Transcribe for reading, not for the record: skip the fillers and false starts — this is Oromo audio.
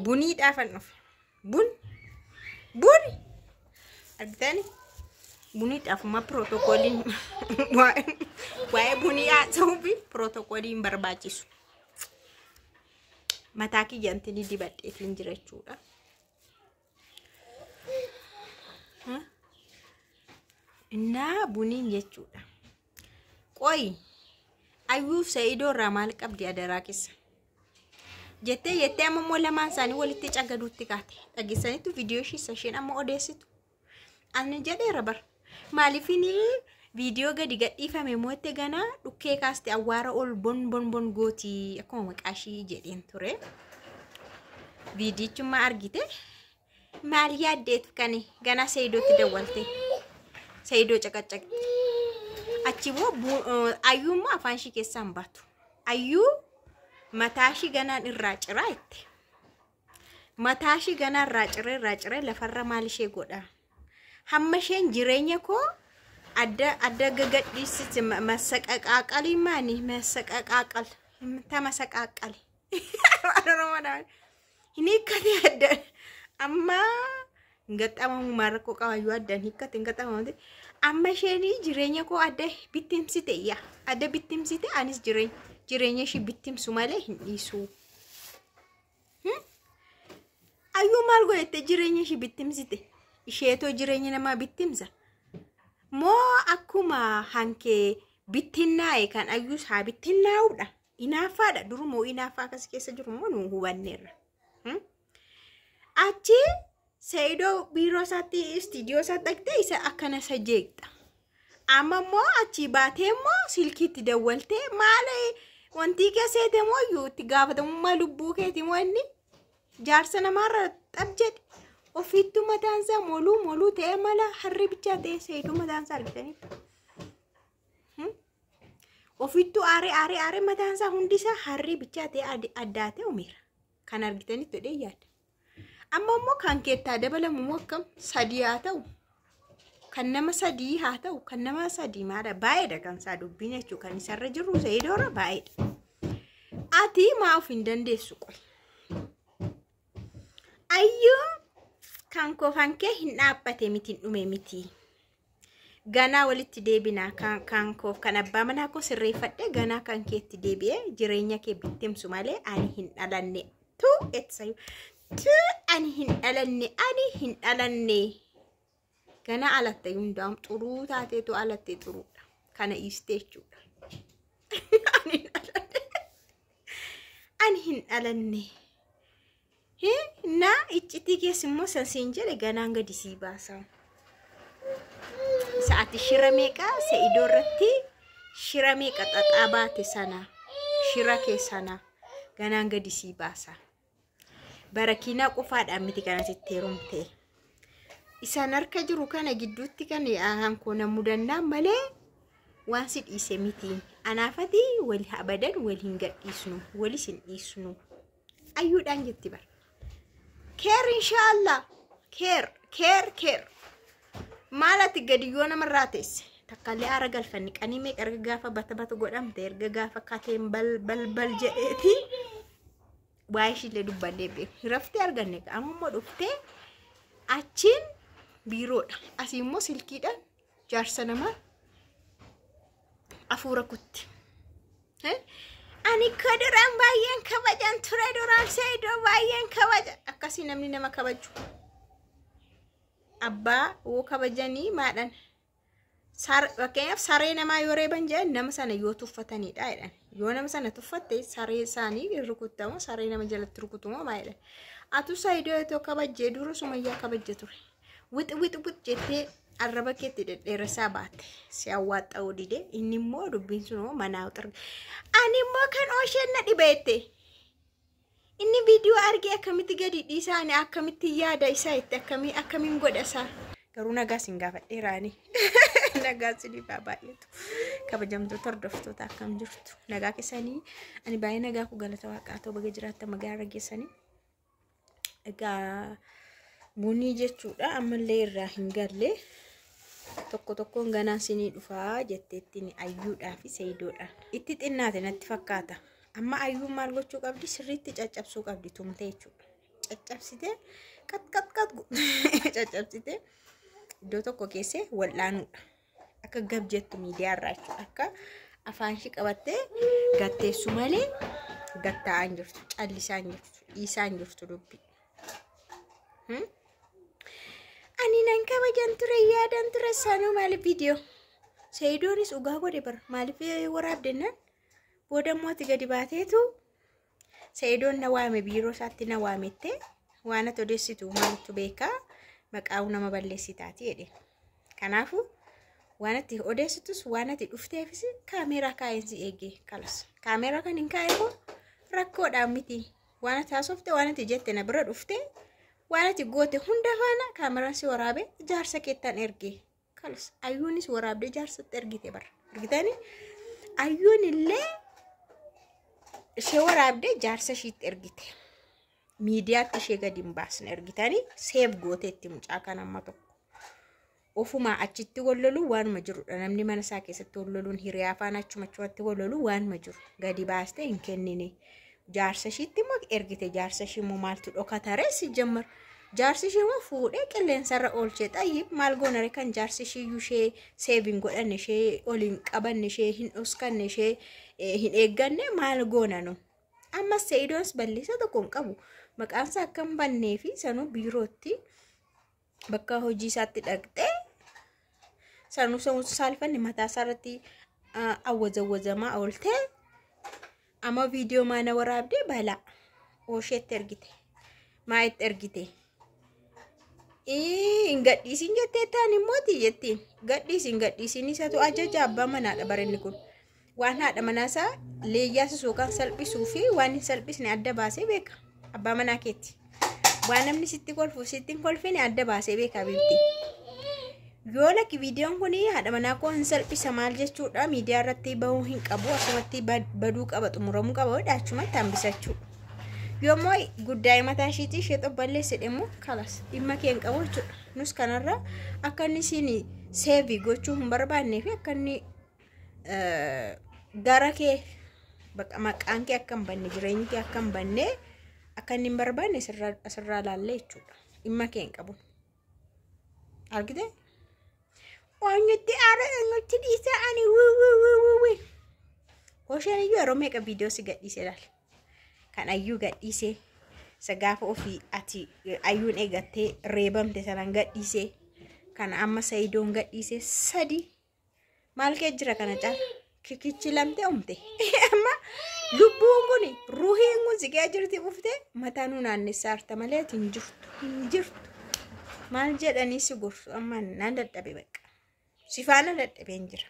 Bunii dhaafan dhufe. Bun argitani bunii dhaafuma protokoliin waa'ee bunii haasa'uu fi protokoliin barbaachisu. Mataa kiyyantini dibadheetiin jira jechuudha. Innaa buniin jechuudha. Qoy ayyuuf Sa'iidoo irraa maal qabdi adaraa keessa? Jettee amma lamaan isaanii walitti cagaduutti kaate. Dhageessanitu viidiyoo isheen amma odeessitu. Ani jedheera bar. Maaliifini viidiyoo gadi gadhiifame mootte ganaa dhukkee kaaste awwaara ol bon gooti akkuma maqaashii jedheen ture. Viidiyichummaa argite maal yaaddeetu kani ganaa Sa'iidootti dawwalte. Sa'iidoo caqacaqte. Achi boo ayyuummoo afaan ishii keessaan baatu. Ayyuu mataashi ganaan irraa ciraa itti. Mataashi ganaan irraa ciree lafarra maal ishee godha. Hamma isheen jireenya koo adda gagadhiisiti masaqaqaaqalii maani masaqaqaaqal himta masaqaqali. Hin hiikkate adda amma ngaxamamu marko qabayyuu addan hiikkate ngaxamamu amma isheen jireenya koo adda bittimsite yaa adda bittimsite anis jireenya ishii bittimsu malee hin dhiisu. Ayyuu maal godhette jireenya ishii bittimsite? Isheetoo jireenya namaa bittimsa. Moo akkuma hankee bittinnaa'e kan ayyuus haa bittinnaa'uudha. Inaaffaadha durumoo inaaffaa akkas keessa jiru moo nu hubanneerra. Achi Sa'iidoo biiroo isaatti istiidiyoo isaatti dhaqxee isa akkana isa jeeqxa. Amma moo achi baatee moo silkiitti dawwaltee maal wanti keessaate moo iyyuu itti gaafatamummaa lubbuu keeti moo inni jaarsa namaarra xab jedhe ofiittu mataansaa moluu ta'e mala harri bichaa ta'e Sa'iidoo mataansaa argitanii. Ofiittu aaree mataansaa hundisaa harri bichaa ta'e addaatee umeera. Kan argitanii todhee yaada. Amma immoo kan keettaa dabalamu moo akkam sadii haa ta'u. Kan nama sadii haa ta'u kan nama sadii maadha baay'eedha kan isaa dubbiin jechuudha kan isarra jiru Sa'iidoorra baay'eedha. Ati maa of hin dandeessu qoy. Ayyuu kan kofan kee hin dhaabbate miti hin dhume miti. Ganaa walitti deebinaa kan koof kan abbaa manaa koo sirreeffadhe ganaa kan keetti deebi'ee jireenya kee bittimsu malee ani hin dhalanne. Ani hin dhalanne. Ganaa alatte hundaam xuruu taateetu alatte xuruudha. Kana iistee jechuudha. Ani hin dhalanne. Na iccitii keessimmoo sansiin jedhe ganaan gadi sii baasa. Sa'aati shira meeqa Sa'iidoo irratti shira meeqa xaxaa baate sana shira keessana ganaan gadi sii baasa. Barakiinaa qofaadhaan miti kanatti heerumte. Isaan harka jiru kana gidduutti kan hankoo namuu danda'an malee waan si dhiise miti. Anaafati wali abadan wali hin gadhiisnu walis hin dhiisnu. Ayyuudhaan jetti bara. Keer inshallah keer. Maalati gadi yoo namarraa teesse takkaalee aara galfanni qanii meeqa erga gaafa bata godhamte erga gaafa kateen bal jedheeti waa ishiillee dubbadhee beeku raftee arganne ammoo dhuftee achiin biiroodha asii immoo silkiidhaan jaarsa namaa afuura kutti. Ani kadiraan baay'een kabajan ture duraan Sa'iidoo baay'een kabaja akkasii namni nama kabaju. Abbaa woo kabajanii maadhan fakkeenyaaf saree namaa yoo reeban jedhan nama sana yoo tuffatanidha jedhan yoo nama sana tuffatte saree isaanii rukuttamu saree nama jalatti rukutumoo maayedha. Atu Sa'iidoo yoo kabajjee dura Sumayyaa kabajje ture. Wixi jettee arraba keetti dhedheerasaa baate si awwaaxa'uu dide inni immoo dubbiin sunoo manaa uxarge. Ani immoo kan oosheen na dhibeette. Inni viidiyoo argee akkamitti gadi dhiisaani akkamitti yaada isaa itti akkamiin godhasaa garuu nagaa sin gaafadheeraani. Nagaa sidii baay'eetu kabajamtoota hordoftoota akkam jirtu nagaa keessanii ani baay'ee nagaa ku galata waaqaa ta'u baga jiraatta magaalaa geessanii. Egaa bunii jechuudha ammallee irraa hin galle tokkoon ganaan sinii dhufaa jetteettiin ayyuudhaa fi Sa'iidoodhaan itti xinnaate natti fakkaata. Amma ayyuu maal gochuu qabdi sirriitti caccabsuu qabdi tumte jechuudha. caccabsite qat caccabsite iddoo tokko keesse wal'aanuudha akka gabjettu miidiyaa irraa akka afaan shi qabattee gatteessu malee gattaan jirtu callisaan jirtu isaan jirtu dubbi ani nan kabajan ture yaadan ture sanuu maal video Seydoonis ugaa godhe bar maaliif waraabdennan boodammooti gadi baateetu Seydoon na waame biiroo isaatti na waamette waan ati odeessitu maaltu beekaa maqaa'u nama balleessitaati jedhe kanaafu waan ati odeessitus waan ati dhufteefis kaameeraa kaa'insi eegee kalas kaameeraa kan hin kaa'eeko rakkoodhaan miti waan ati haasofte waan ati jette na bira dhufte waan ati goote hunda faana kaameraan si waraabe jaarsa keettan ergee kalas ayyuunis waraabde jaarsatti ergite bar ergitani ayyuun illee ishee waraabde jaarsa ishiitti ergite miidiyaatti ishee gadi hin baasne ergitani seef gooteetti mucaa kan amma tokko ofuma achitti wallolu waanuma jirudha namni mana isaa keessatti walloluun hiriyaa afaan achumatti wallolu waanuma jiru gadi baaste hin kennine jaarsa ishiitti immoo ergite jaarsa ishii immoo maaltu dhokatare si jammar jaarsi ishii immoo fuudhee qilleensarra oolchee xayyib maal goonare kan jaarsi ishii ishee seeviin godhanne ishee oliin qabanne ishee hin dhoskanne ishee hin eegganne maal goonano amma Seydoons balleessa tokko hin qabu maqaan isaa akka hin bannee fi sanuu biirootti bakka hojii isaatti dhaqxee sanuu saalfanne mataa isaarratti awwazamaa ooltee amma viidiyoo maana waraabdee balaa oosheetti ergite maayitti ergite in gadhiisin jettee taan immooti jettiin gadhiisin isatu ajaja abbaa manaadha barenni kun waan haadha manaasaa leeyyaasisuu kan salphisuu fi waan hin salphisne adda baasee beeka abbaa manaa keetti waan namni sitti kolfu sittiin kolfine adda baasee beeka biifti yoo lakki viidiyoon kun haadha manaa koo hin salphisa maal jechuudha miidiyaa irratti bahuu hin qabu asumatti baduu qaba xumuramuu qaba achumatti hambisachuu yoommoo guddaa mataa ishiitii ishee xobballeesse dhimmo kalas dhimma kee hin qabu jechuudha nus kanarra akka inni siin seevi gochuu hin barbaannee fi akka inni gara kee maqaan kee akka hin banne jireenyi kee akka hin banne akka inni hin barbaanne asirraa laallee jechuudha dhimma kee hin qabu argite Onyutti ara onyutti dhiisa ani wuu Hoshaan iyyuu yeroo meeqa viidiyoo si gadhiise laal kan ayyuu gadhiise sagaafa ofii ati ayyuun eegattee reebamte sanan gadhiise kan amma Seydoon gadhiise sadi maal kee jira kana caala kikichi lamte umte amma lubbuun kun ruuhiin kun si kee jirti ufte mataa nu naannessaa harta malee hin jirtu maal jedhanii si gorsu amma naan dadhabe baqa sifaana dadhabeen jira